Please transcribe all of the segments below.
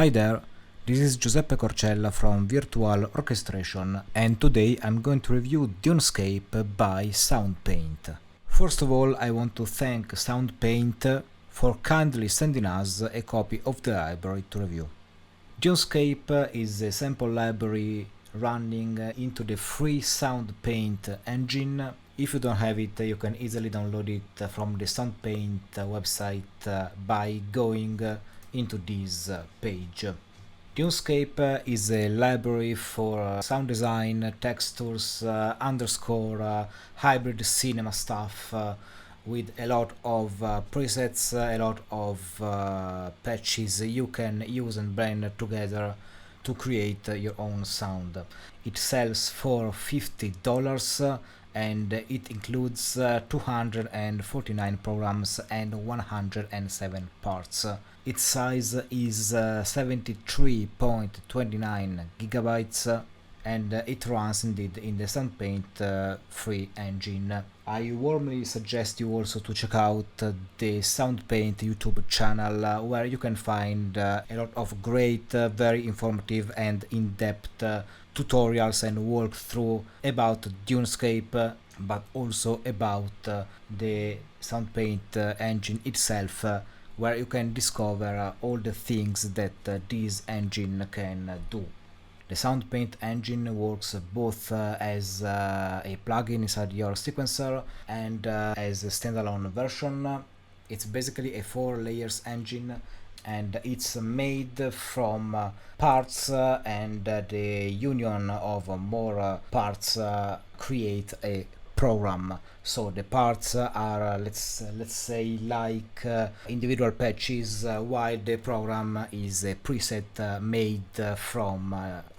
Hi there, this is Giuseppe Corcella from Virtual Orchestration, and today I'm going to review Dunescape by Soundpaint. First of all, I want to thank Soundpaint for kindly sending us a copy of the library to review. Dunescape is a sample library running into the free Soundpaint engine. If you don't have it, you can easily download it from the Soundpaint website by going into this page. Dunescape is a library for sound design, textures, underscore, hybrid cinema stuff with a lot of presets, a lot of patches you can use and blend together to create your own sound. It sells for $50 and it includes 249 programs and 107 parts. Its size is 73.29 gigabytes and it runs indeed in the Soundpaint free engine. I warmly suggest you also to check out the Soundpaint YouTube channel where you can find a lot of great, very informative and in-depth tutorials and walkthrough about Dunescape, but also about the Soundpaint engine itself, where you can discover all the things that this engine can do. The Soundpaint engine works both as a plugin inside your sequencer and as a standalone version. It's basically a 4 layers engine and it's made from parts and the union of more parts create a program. So the parts are let's say like individual patches, while the program is a preset made from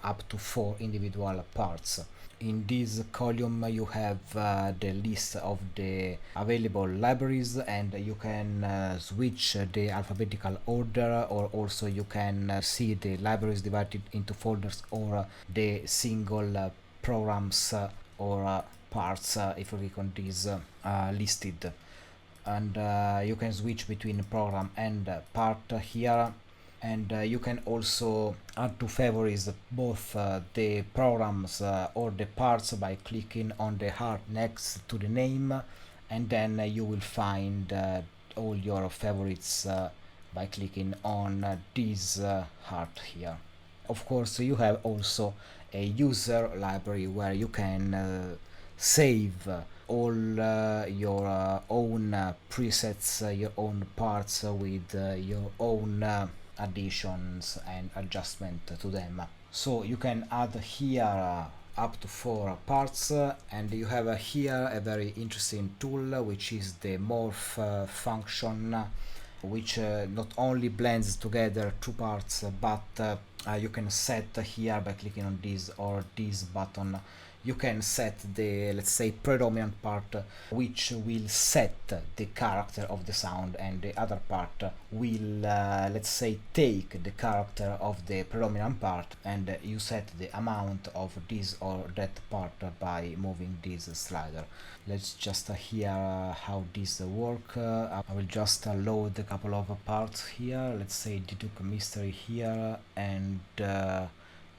up to 4 individual parts. In this column you have the list of the available libraries, and you can switch the alphabetical order, or also you can see the libraries divided into folders or the single programs or parts if you click on these listed, and you can switch between program and part here, and you can also add to favorites both the programs or the parts by clicking on the heart next to the name, and then you will find all your favorites by clicking on this heart here. Of course, you have also a user library where you can save all your own presets, your own parts with your own additions and adjustment to them. So you can add here up to 4 parts, and you have here a very interesting tool which is the morph function, which not only blends together 2 parts, but you can set here by clicking on this or this button. You can set the, let's say, predominant part, which will set the character of the sound, and the other part will, let's say, take the character of the predominant part, and you set the amount of this or that part by moving this slider. Let's just hear how this work. I will just load a couple of parts here. Let's say Deduct Mystery here, and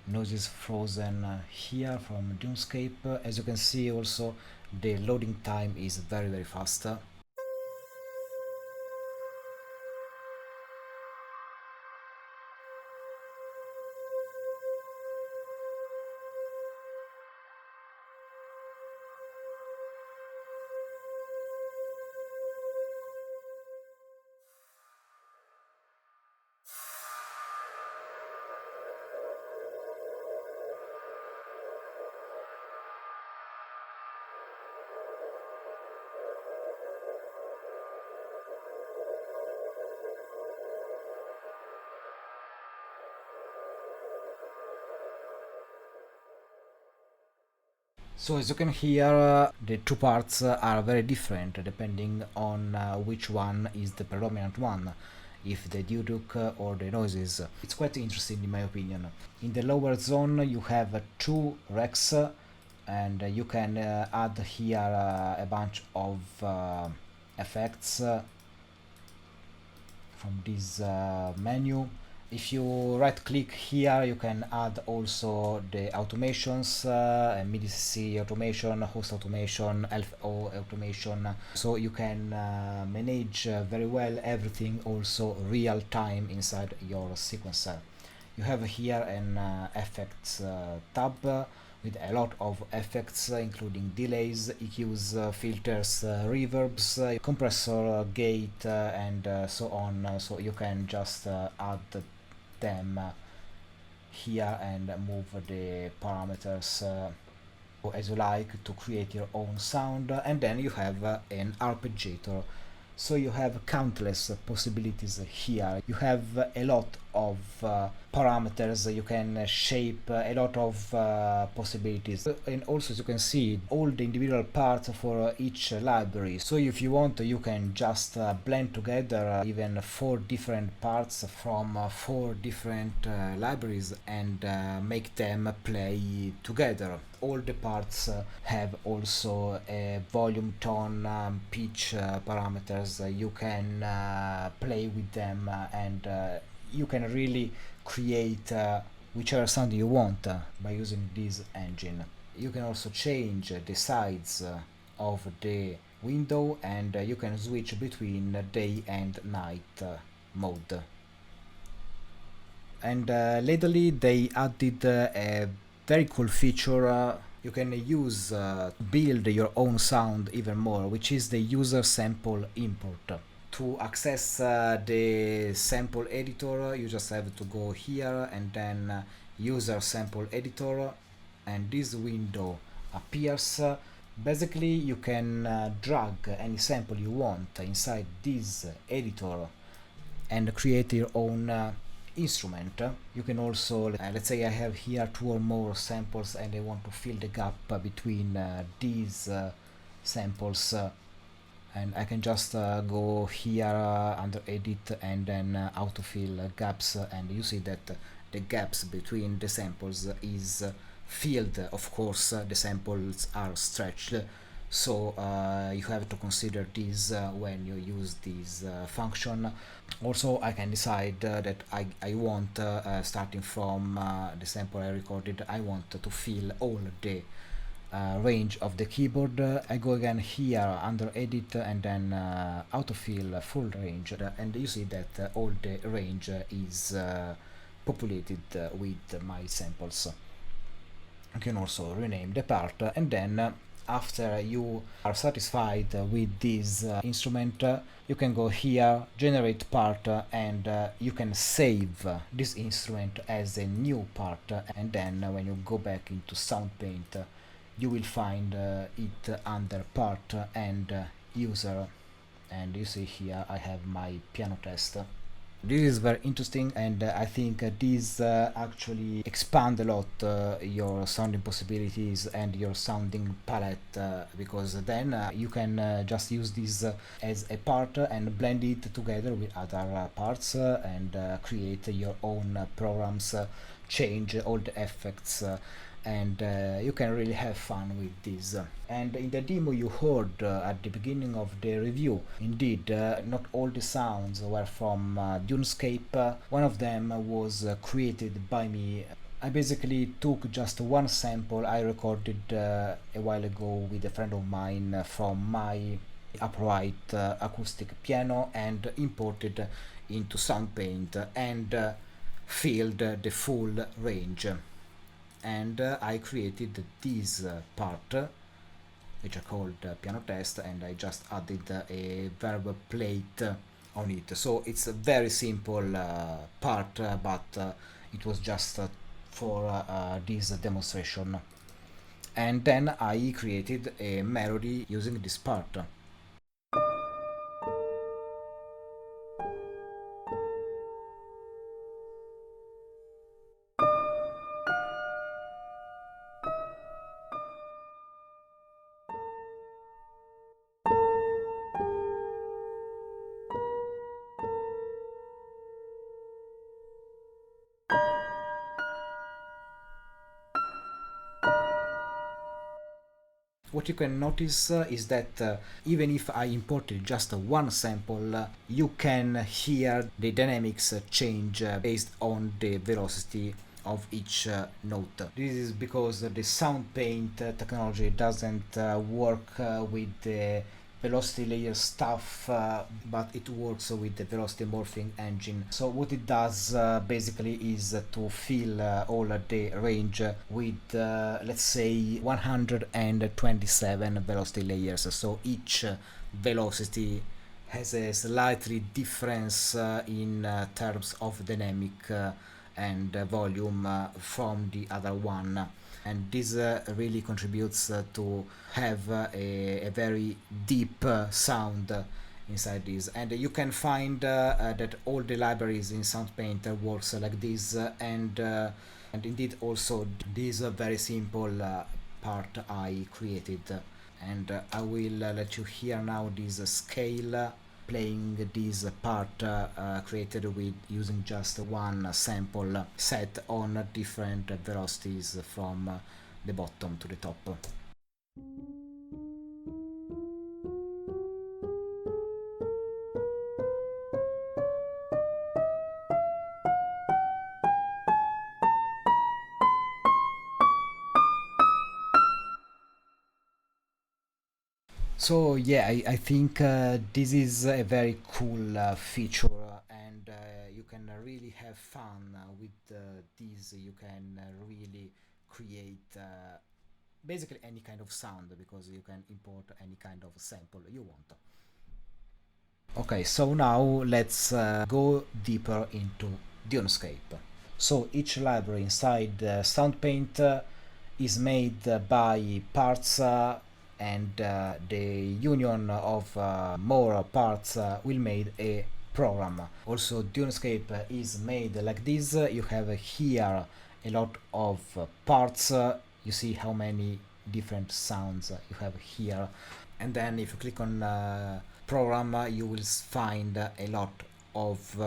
Noises Frozen here from Dunescape. As you can see, also the loading time is very fast. So as you can hear, the 2 parts are very different depending on which one is the predominant one, if the Deduct or the noises. It's quite interesting in my opinion. In the lower zone you have 2 racks, and you can add here a bunch of effects from this menu, If you right click here, you can add also the automations, MIDI automation, host automation, LFO automation. So you can manage very well everything also real time inside your sequencer. You have here an effects tab with a lot of effects, including delays, EQs, filters, reverbs, compressor, gate, and so on. So you can just add them here and move the parameters as you like to create your own sound. And then you have an arpeggiator. So you have countless possibilities here. You have a lot of parameters. You can shape a lot of possibilities. And also, as you can see, all the individual parts for each library. So if you want, you can just blend together even 4 different parts from 4 different libraries and make them play together. All the parts have also a volume, tone, pitch parameters. You can play with them and you can really create whichever sound you want by using this engine. You can also change the size of the window and you can switch between day and night mode. And lately they added a very cool feature you can use to build your own sound even more, which is the user sample import. To access the sample editor, you just have to go here and then user sample editor, and this window appears. Basically, you can drag any sample you want inside this editor and create your own instrument. You can also, let's say I have here 2 or more samples and I want to fill the gap between these samples, and I can just go here under edit and then autofill gaps, and you see that the gaps between the samples is filled. Of course the samples are stretched, so you have to consider this when you use this function. Also I can decide that I want starting from the sample I recorded, I want to fill all the range of the keyboard. I go again here under edit and then autofill full range, and you see that all the range is populated with my samples. You can also rename the part, and then after you are satisfied with this instrument, you can go here, generate part, and you can save this instrument as a new part, and then when you go back into Soundpaint, you will find it under part and user, and you see here I have my piano test. This is very interesting, and I think this actually expand a lot your sounding possibilities and your sounding palette, because then you can just use this as a part and blend it together with other parts and create your own programs, change all the effects, and you can really have fun with this. And in the demo you heard at the beginning of the review, indeed not all the sounds were from Dunescape. One of them was created by me. I basically took just one sample I recorded a while ago with a friend of mine from my upright acoustic piano and imported into Soundpaint and filled the full range. And I created this part, which I called piano test, and I just added a verb plate on it. So it's a very simple part, but it was just for this demonstration. And then I created a melody using this part. What you can notice is that even if I imported just one sample, you can hear the dynamics change based on the velocity of each note. This is because the Soundpaint technology doesn't work with the velocity layer stuff, but it works with the velocity morphing engine. So what it does basically is to fill all the range with let's say 127 velocity layers. So each velocity has a slightly difference in terms of dynamic and volume from the other one, and this really contributes to have a very deep sound inside this. And you can find that all the libraries in Soundpaint works like this, and indeed also this very simple part I created, and I will let you hear now this scale playing this part created with using just one sample set on different velocities from the bottom to the top. So yeah, I think this is a very cool feature, and you can really have fun with this. You can really create basically any kind of sound because you can import any kind of sample you want. Okay, so now let's go deeper into Dunescape. So each library inside Soundpaint is made by parts, and the union of more parts will make a program. Also, Dunescape is made like this. You have here a lot of parts. You see how many different sounds you have here, and then if you click on program, you will find a lot of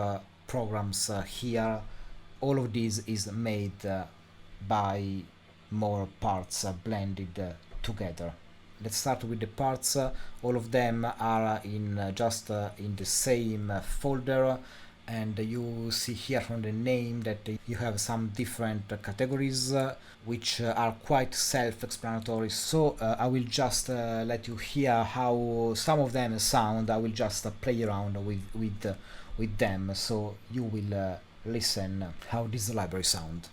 programs here. All of this is made by more parts blended together. Let's start with the parts. All of them are in just in the same folder, and you see here from the name that you have some different categories which are quite self-explanatory. So I will just let you hear how some of them sound. I will just play around with them, so you will listen how this library sound.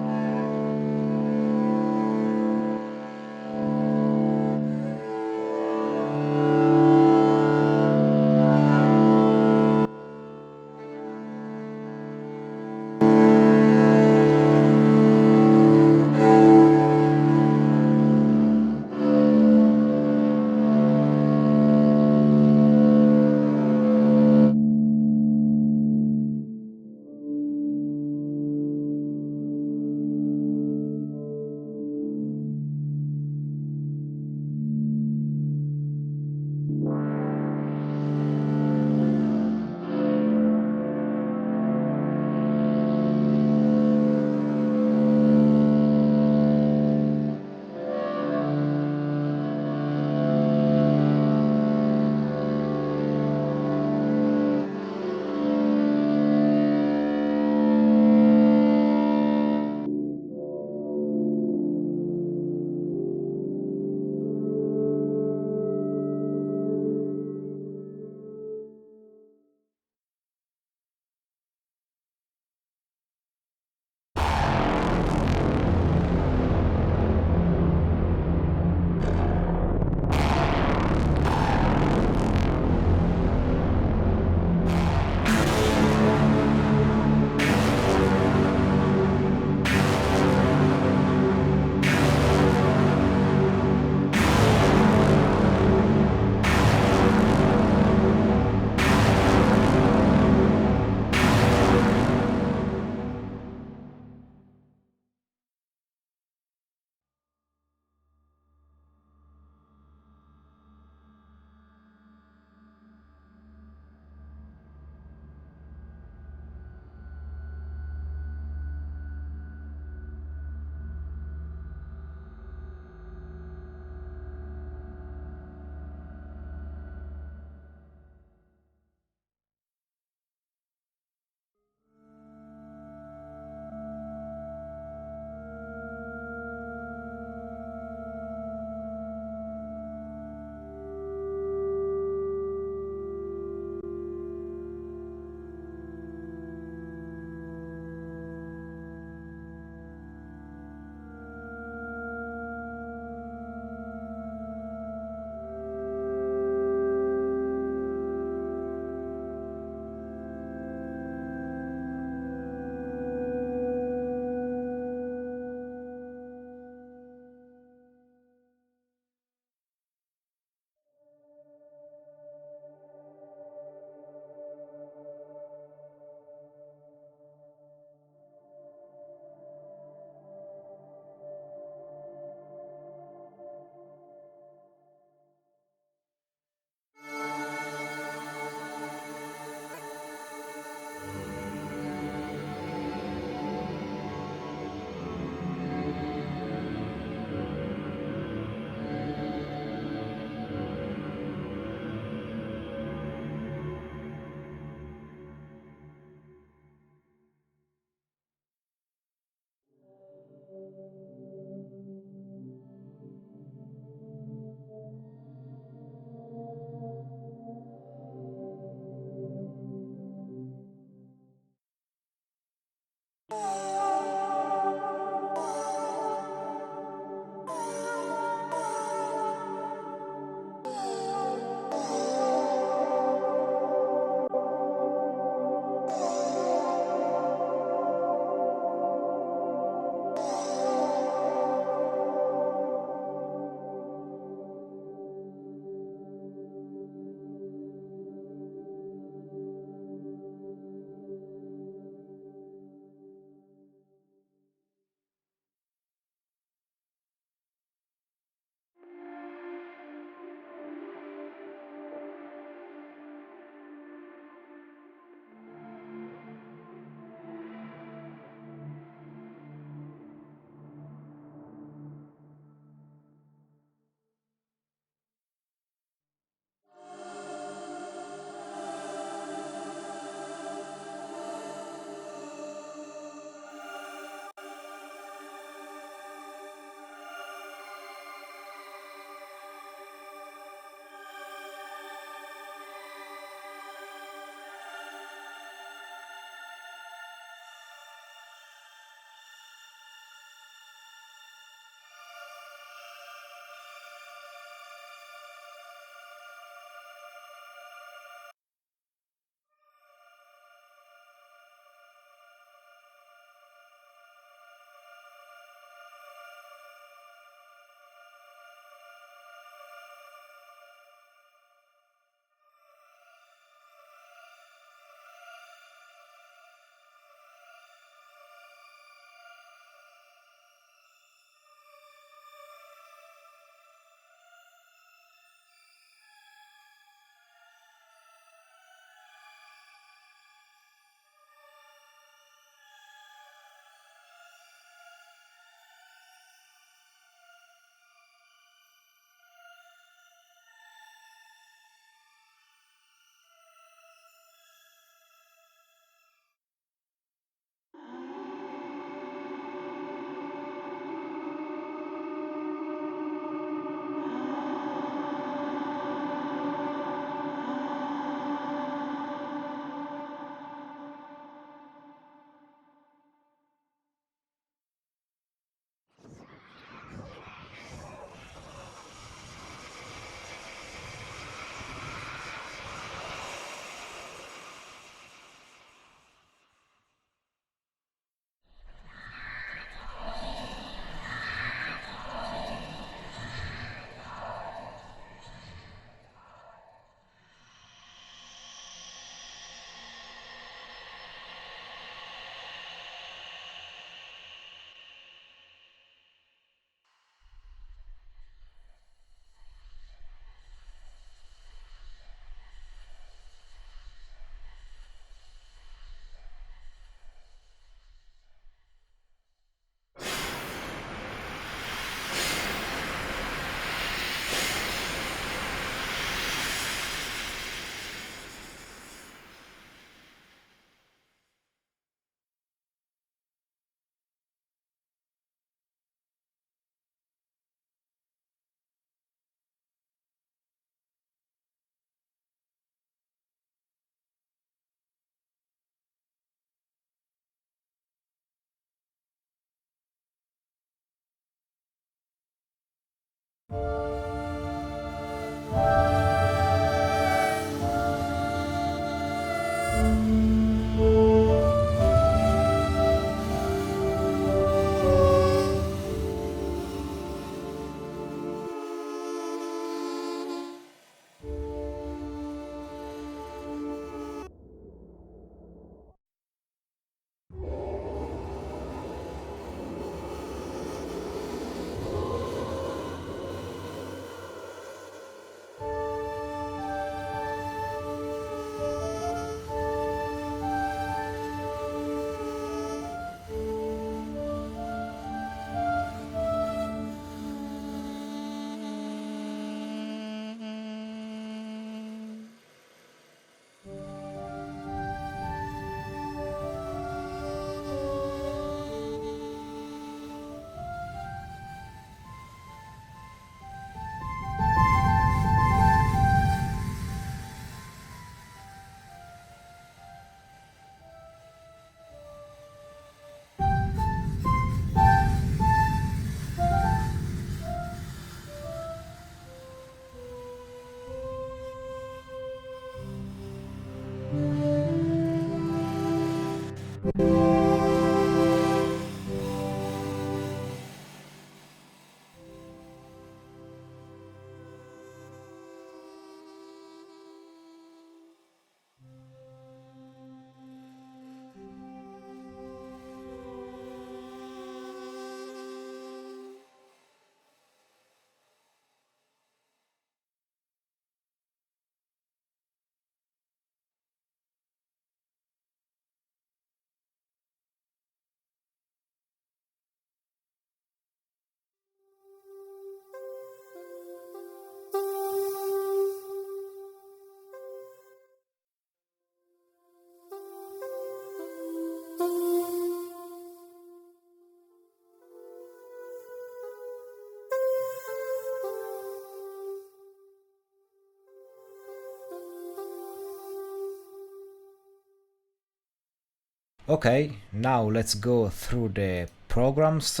Okay, now let's go through the programs.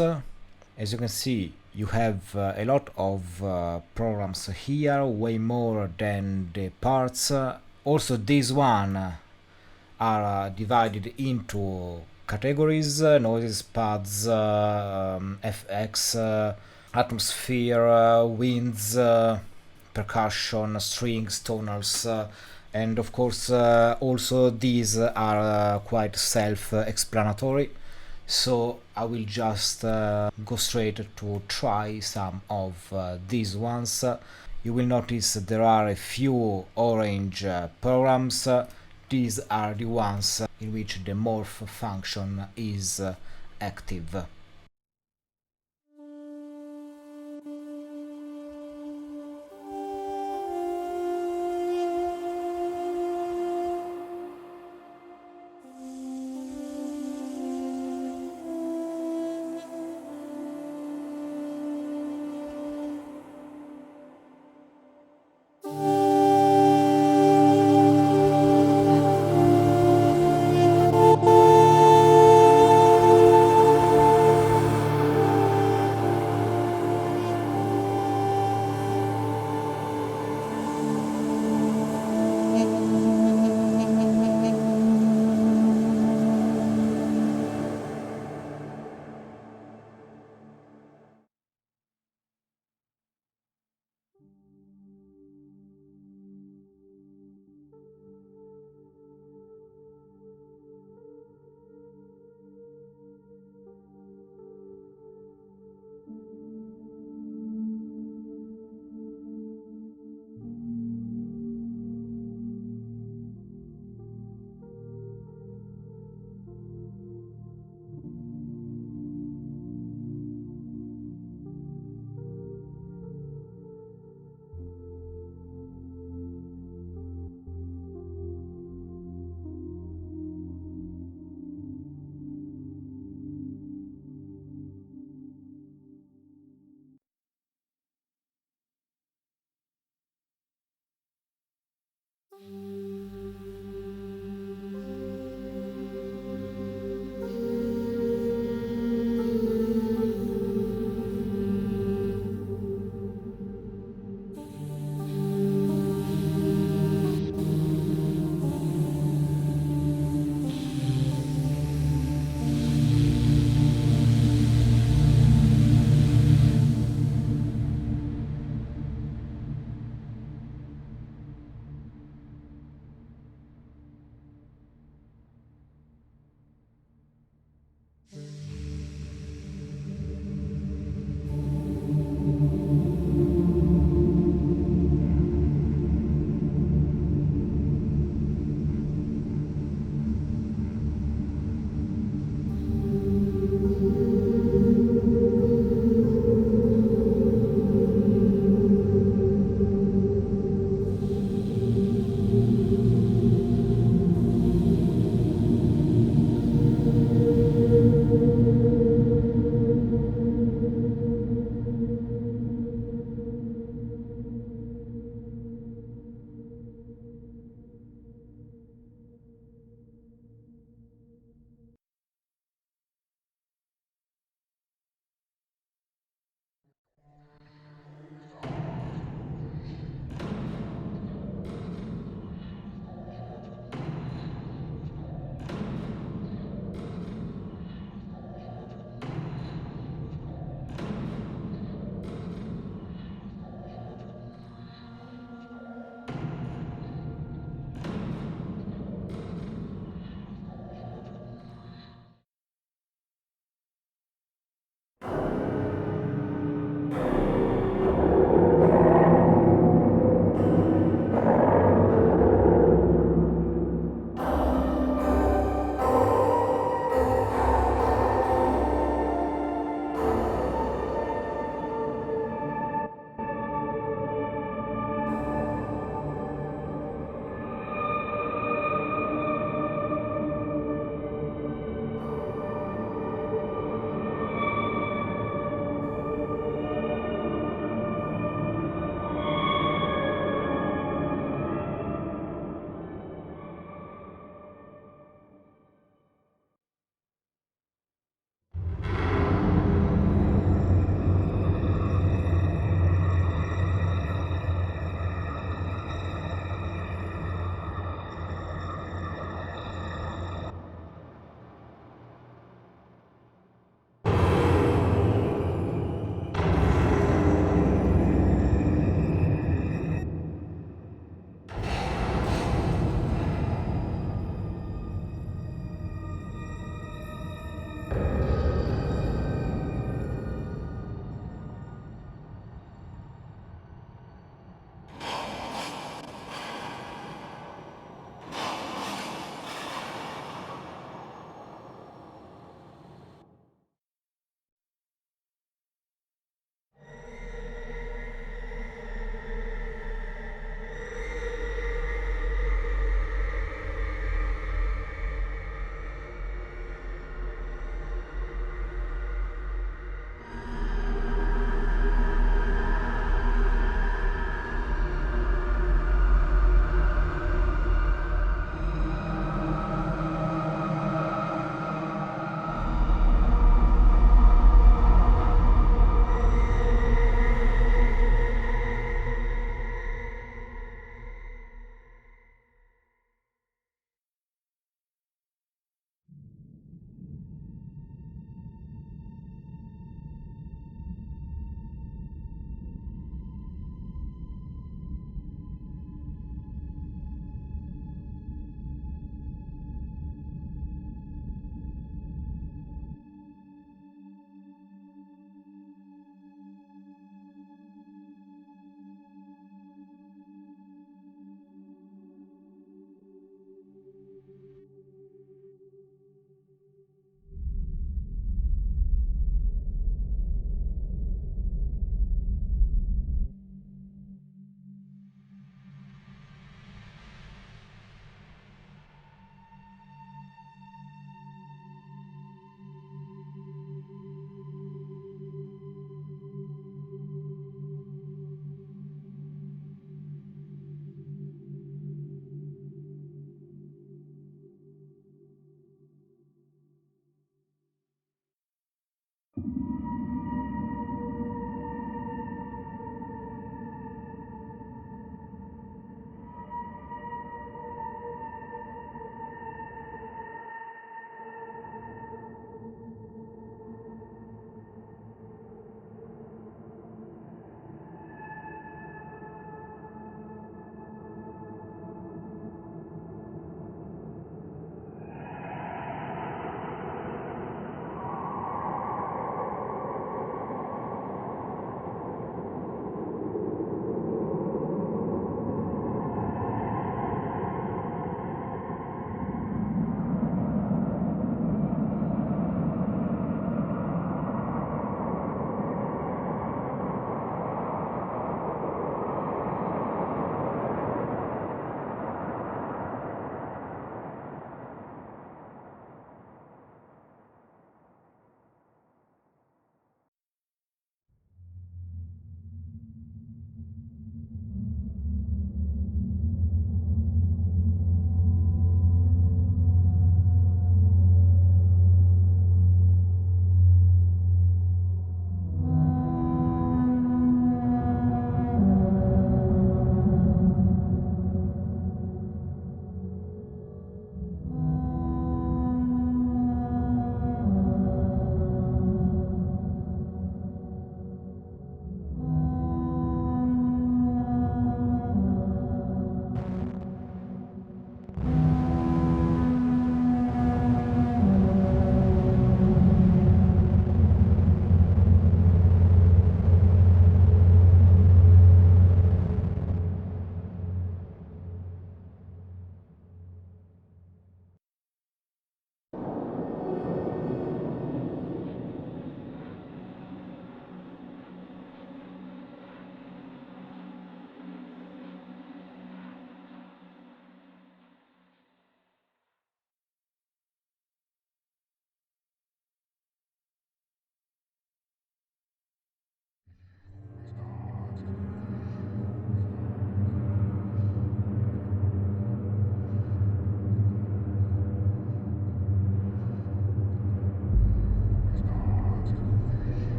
As you can see, you have a lot of programs here, way more than the parts. Also, this one are divided into categories: noises, pads, FX, atmosphere, winds, percussion, strings, tonals, and of course also these are quite self-explanatory, so I will just go straight to try some of these ones. You will notice there are a few orange programs. These are the ones in which the morph function is active.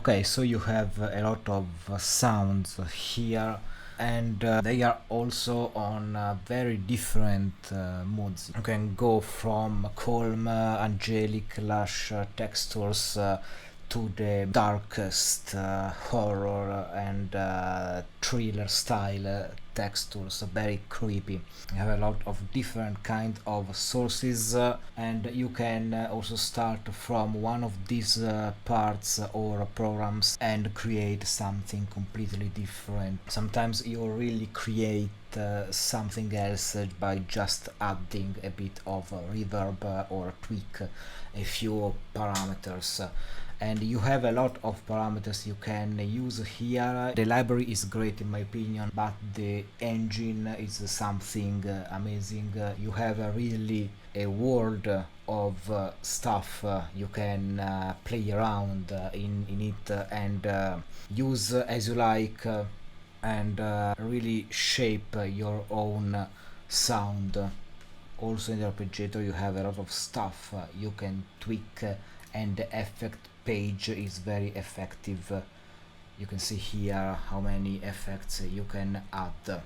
Okay, so you have a lot of sounds here, and they are also on very different moods. You can go from calm, angelic, lush textures to the darkest horror and thriller style textures, very creepy. You have a lot of different kind of sources, and you can also start from one of these parts or programs and create something completely different. Sometimes you really create something else by just adding a bit of reverb or tweak a few parameters. And you have a lot of parameters you can use here. The library is great in my opinion, but the engine is something amazing. You have really a world of stuff you can play around in it and use as you like, and really shape your own sound. Also in the arpeggiator you have a lot of stuff you can tweak, and the effect page is very effective. You can see here how many effects you can add.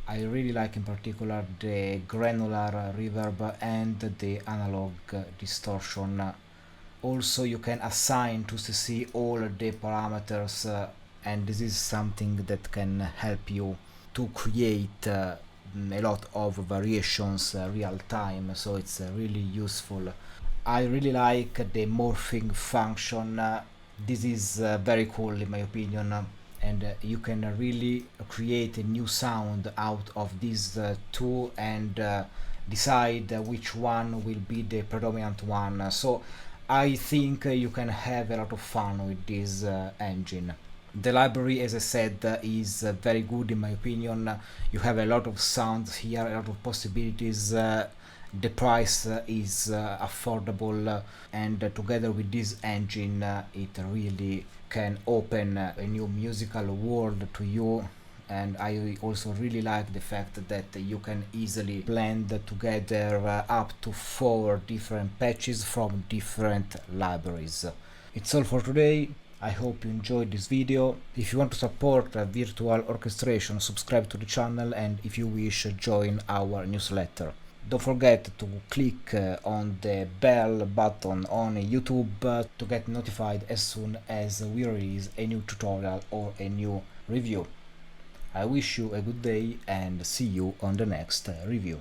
I really like in particular the granular reverb and the analog distortion. Also you can assign to CC all the parameters, and this is something that can help you to create a lot of variations real time, so it's really useful. I really like the morphing function. This is very cool in my opinion, and you can really create a new sound out of these two and decide which one will be the predominant one. So I think you can have a lot of fun with this engine. The library, as I said, is very good in my opinion. You have a lot of sounds here, a lot of possibilities. The price is affordable, and together with this engine it really can open a new musical world to you. And I also really like the fact that you can easily blend together up to 4 different patches from different libraries. It's all for today. I hope you enjoyed this video. If you want to support virtual orchestration, subscribe to the channel, and if you wish, join our newsletter. Don't forget to click on the bell button on YouTube to get notified as soon as we release a new tutorial or a new review. I wish you a good day and see you on the next review.